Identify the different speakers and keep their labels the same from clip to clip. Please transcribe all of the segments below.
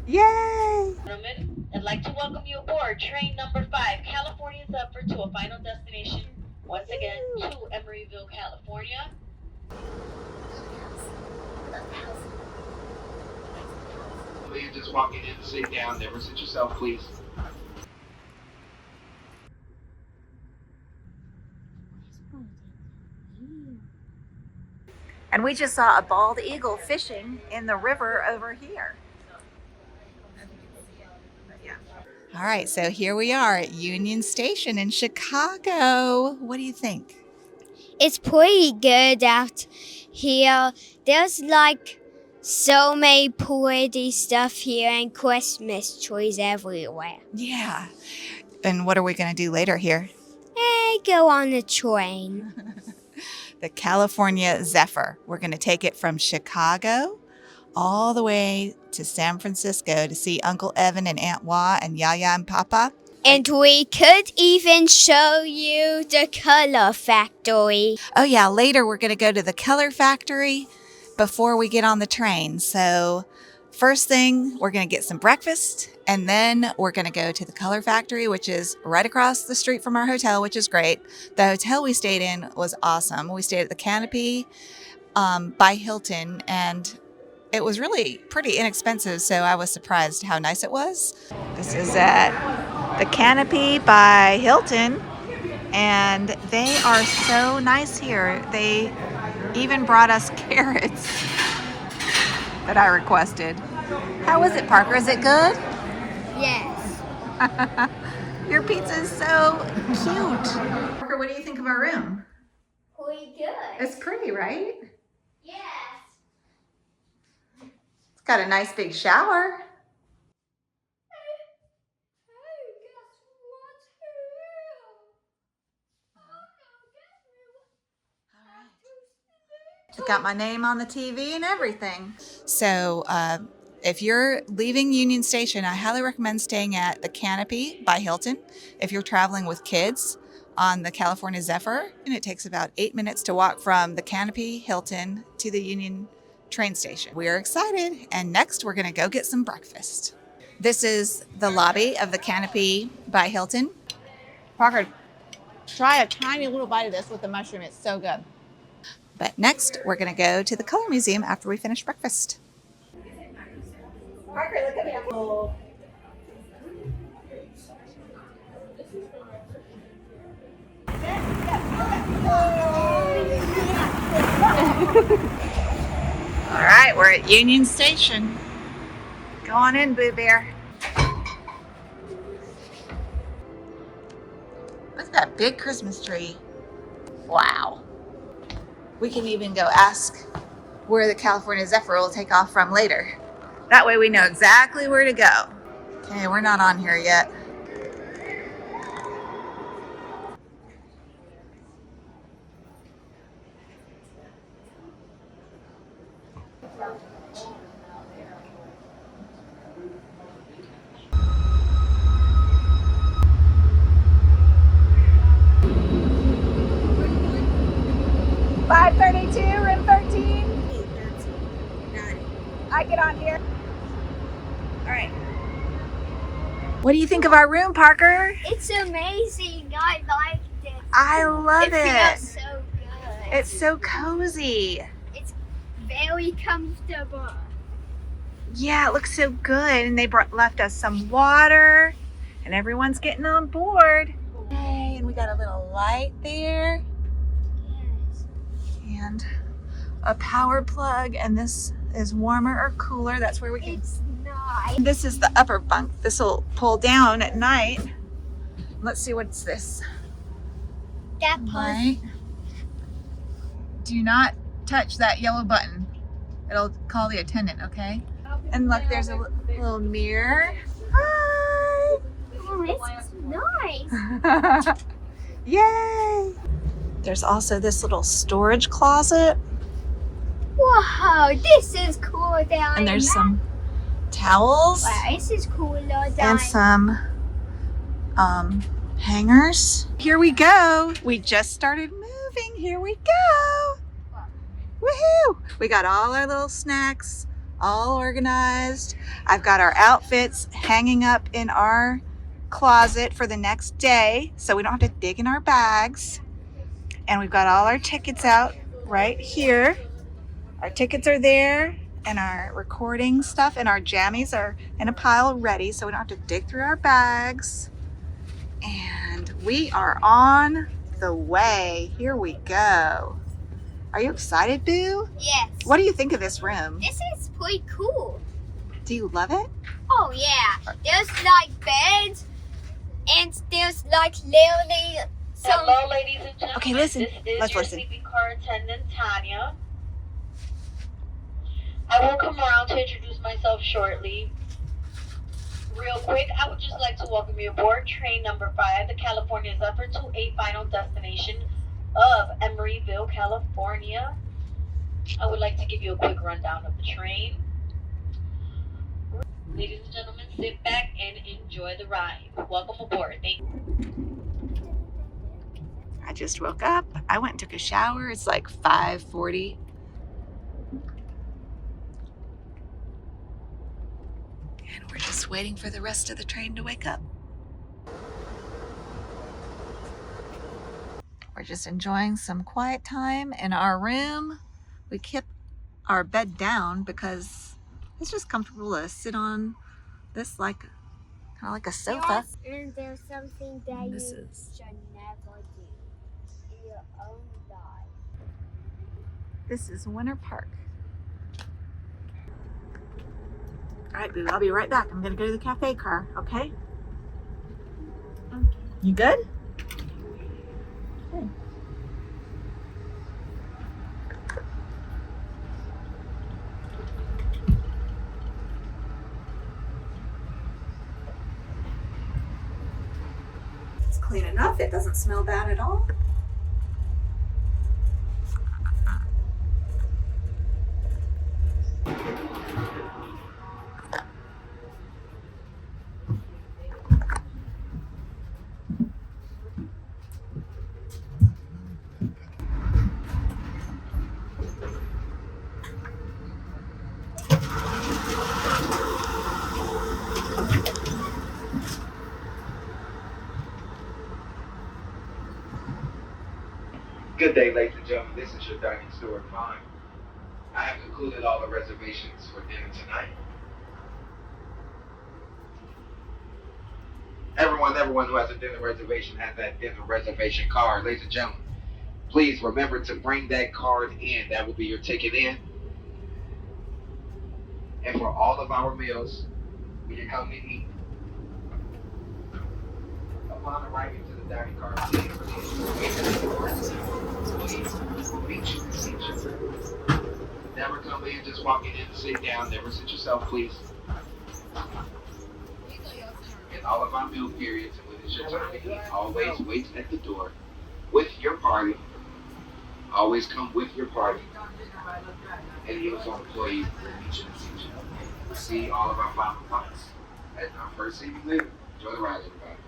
Speaker 1: Yay!
Speaker 2: Gentlemen, I'd like to welcome you aboard train number 5, California Zephyr, to a final destination, once again, to Emmeryville, California.
Speaker 3: Please just walking in to sit down. Never sit yourself, please.
Speaker 1: And we just saw a bald eagle fishing in the river over here. All right, so here we are at Union Station in Chicago. What do you think?
Speaker 4: It's pretty good out here. There's like so many pretty stuff here and Christmas trees everywhere.
Speaker 1: Yeah. And what are we going to do later here?
Speaker 4: Hey, go on the train.
Speaker 1: The California Zephyr. We're going to take it from Chicago all the way to San Francisco to see Uncle Evan and Aunt Wah and Yaya and Papa.
Speaker 4: And we could even show you the color factory.
Speaker 1: Oh yeah, later we're going to go to the color factory before we get on the train. So first thing, we're going to get some breakfast, and then we're going to go to the color factory, which is right across the street from our hotel, which is great. The hotel we stayed in was awesome. We stayed at the Canopy by Hilton, and it was really pretty inexpensive, so I was surprised how nice it was. This is at the Canopy by Hilton, and they are so nice here. They even brought us carrots that I requested. How is it, Parker? Is it good?
Speaker 4: Yes.
Speaker 1: Your pizza is so cute. Parker, what do you think of our room?
Speaker 4: Pretty good.
Speaker 1: It's pretty, right?
Speaker 4: Yes.
Speaker 1: It's got a nice big shower. It's got my name on the TV and everything. So if you're leaving Union Station, I highly recommend staying at the Canopy by Hilton. If you're traveling with kids on the California Zephyr, and it takes about 8 minutes to walk from the Canopy Hilton to the Union train station. We are excited, and next we're gonna go get some breakfast. This is the lobby of the Canopy by Hilton. Parker, try a tiny little bite of this with the mushroom. It's so good. But next, we're going to go to the Color Museum after we finish breakfast. Parker, look at me. All right, we're at Union Station. Go on in, Boo Bear. Look at that big Christmas tree. Wow. We can even go ask where the California Zephyr will take off from later. That way we know exactly where to go. Okay, we're not on here yet. Room 13. I get on here. All right. What do you think of our room, Parker?
Speaker 4: It's amazing. I liked it.
Speaker 1: I love it.
Speaker 4: It feels so good.
Speaker 1: It's so cozy.
Speaker 4: It's very comfortable.
Speaker 1: Yeah, it looks so good. And they left us some water, and everyone's getting on board. Hey, and we got a little light there.
Speaker 4: Yes.
Speaker 1: And a power plug, and this is warmer or cooler. That's where we can.
Speaker 4: It's nice.
Speaker 1: This is the upper bunk. This will pull down at night. Let's see, what's this?
Speaker 4: That
Speaker 1: Light. Do not touch that yellow button. It'll call the attendant, okay? And look, there's a little mirror. Hi!
Speaker 4: Oh, it's nice.
Speaker 1: Yay! There's also this little storage closet.
Speaker 4: Wow, this is cool down.
Speaker 1: And there's some towels.
Speaker 4: Wow, this is cooler down.
Speaker 1: And some hangers. Here we go. We just started moving. Here we go. Woohoo! We got all our little snacks, all organized. I've got our outfits hanging up in our closet for the next day so we don't have to dig in our bags. And we've got all our tickets out right here. Our tickets are there, and our recording stuff and our jammies are in a pile ready so we don't have to dig through our bags. And we are on the way. Here we go. Are you excited, Boo?
Speaker 4: Yes.
Speaker 1: What do you think of this room?
Speaker 4: This is pretty cool.
Speaker 1: Do you love it?
Speaker 4: Oh yeah. There's like beds, and there's like literally some.
Speaker 2: Hello, ladies and gentlemen.
Speaker 1: Okay, listen.
Speaker 2: This is
Speaker 1: Let's
Speaker 2: your
Speaker 1: listen.
Speaker 2: sleeping car attendant, Tanya. I will come around to introduce myself shortly. Real quick, I would just like to welcome you aboard train number 5, the California Zephyr, to a final destination of Emmeryville, California. I would like to give you a quick rundown of the train. Ladies and gentlemen, sit back and enjoy the ride. Welcome aboard. Thank you.
Speaker 1: I just woke up. I went and took a shower. It's like 5:40. And we're just waiting for the rest of the train to wake up. We're just enjoying some quiet time in our room. We kept our bed down because it's just comfortable to sit on this like kind of like a sofa.
Speaker 4: And there's something that
Speaker 1: This
Speaker 4: you
Speaker 1: is-
Speaker 4: should never do in your own life.
Speaker 1: This is Winter Park. All right, boo, I'll be right back. I'm gonna go to the cafe car, okay? You good? Good. It's clean enough. It doesn't smell bad at all.
Speaker 3: Good day, ladies and gentlemen. This is your dining store 5. I have concluded all the reservations for dinner tonight. Everyone who has a dinner reservation has that dinner reservation card. Ladies and gentlemen, please remember to bring that card in. That will be your ticket in. And for all of our meals, when you come to eat, upon arriving to the dining car, please reach the seat. Never come in just walking in to sit down. Never sit yourself, please. In all of our meal periods, and when it's your time to eat, always wait at the door with your party. Always come with your party. And the uniform employee will meet you in the seat. We'll see all of our final thoughts at our first evening later. Enjoy the ride, everybody.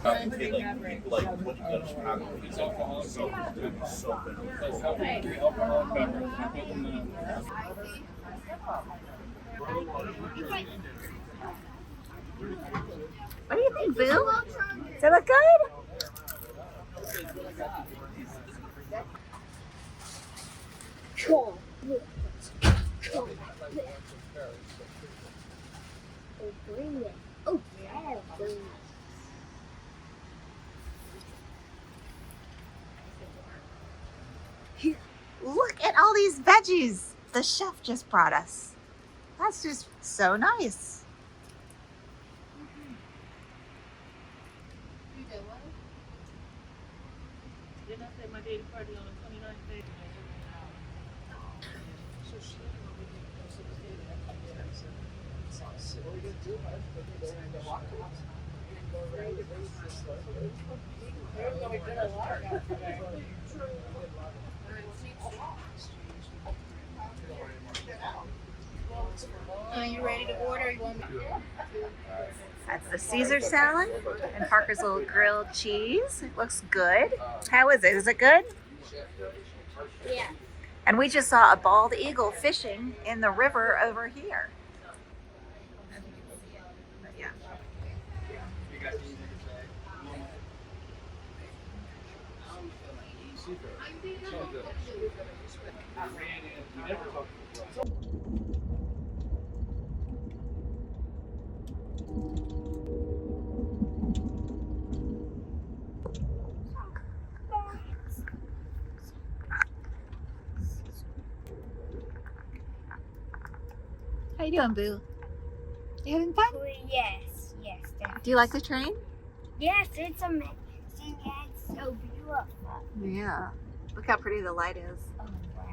Speaker 5: Like what you got in Chicago, it's alcohol, so better. Alcohol and beverage.
Speaker 1: What do you think, Boo? Does it look good?
Speaker 4: Bring it. Oh, yeah, bring it.
Speaker 1: Look at all these veggies the chef just brought us. That's just so nice.
Speaker 2: Are you ready to order? You want me?
Speaker 1: That's the Caesar salad and Parker's little grilled cheese. It looks good. How is it? Is it good?
Speaker 4: Yeah.
Speaker 1: And we just saw a bald eagle fishing in the river over here. Yeah. How you doing, Boo? You having fun?
Speaker 4: Yes, definitely.
Speaker 1: Do you like the train?
Speaker 4: Yes, it's amazing. It's so beautiful.
Speaker 1: Yeah. Look how pretty the light is.
Speaker 4: Oh, wow.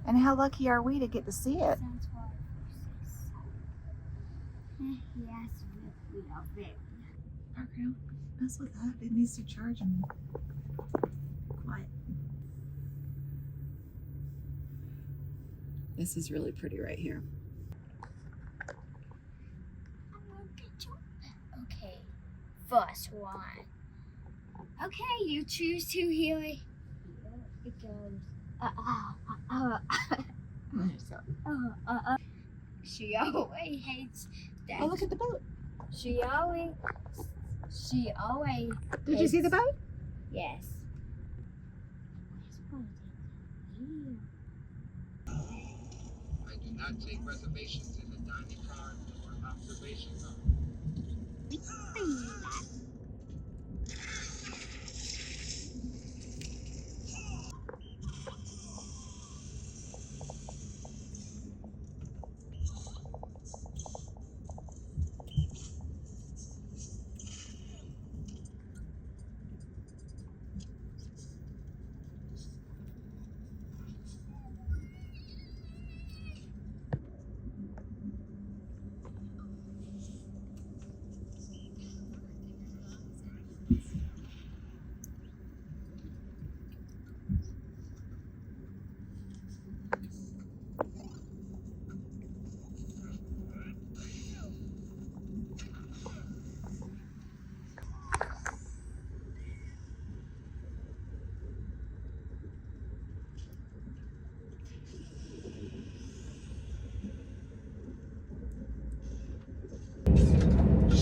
Speaker 1: And how lucky are we to get to see it?
Speaker 4: Yes, we are very.
Speaker 1: Parker, don't mess with that. It needs to charge and quiet. This is really pretty right here.
Speaker 4: Okay, first one. Okay, you choose to hear it. It goes. She always hates that.
Speaker 1: Oh, look at the boat.
Speaker 4: She always.
Speaker 1: Did you see the boat?
Speaker 4: Yes.
Speaker 3: I do not take reservations in the dining car or observation car.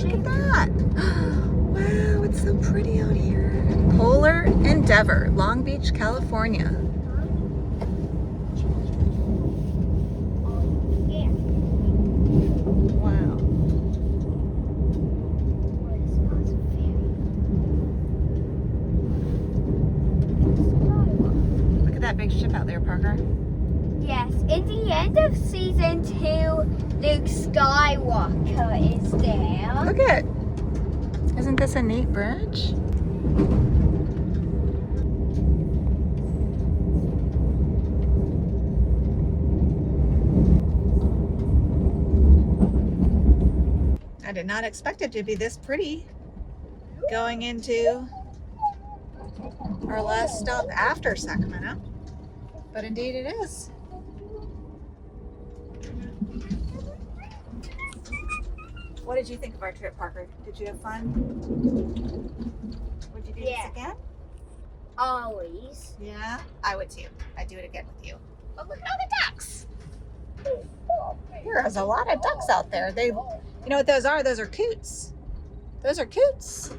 Speaker 1: Look at that. Wow, it's so pretty out here. Polar Endeavor, Long Beach, California. Wow. Look at that big ship out there, Parker.
Speaker 4: Yes, in the end of season 2, Luke Skywalker is there.
Speaker 1: Look at it. Isn't this a neat bridge? I did not expect it to be this pretty going into our last stop after Sacramento, but indeed it is. What did you think of our trip, Parker? Did you have fun? Would you do this again?
Speaker 4: Always.
Speaker 1: Yeah, I would too. I'd do it again with you. But look at all the ducks. There's a lot of ducks out there. You know what those are? Those are coots. Those are coots.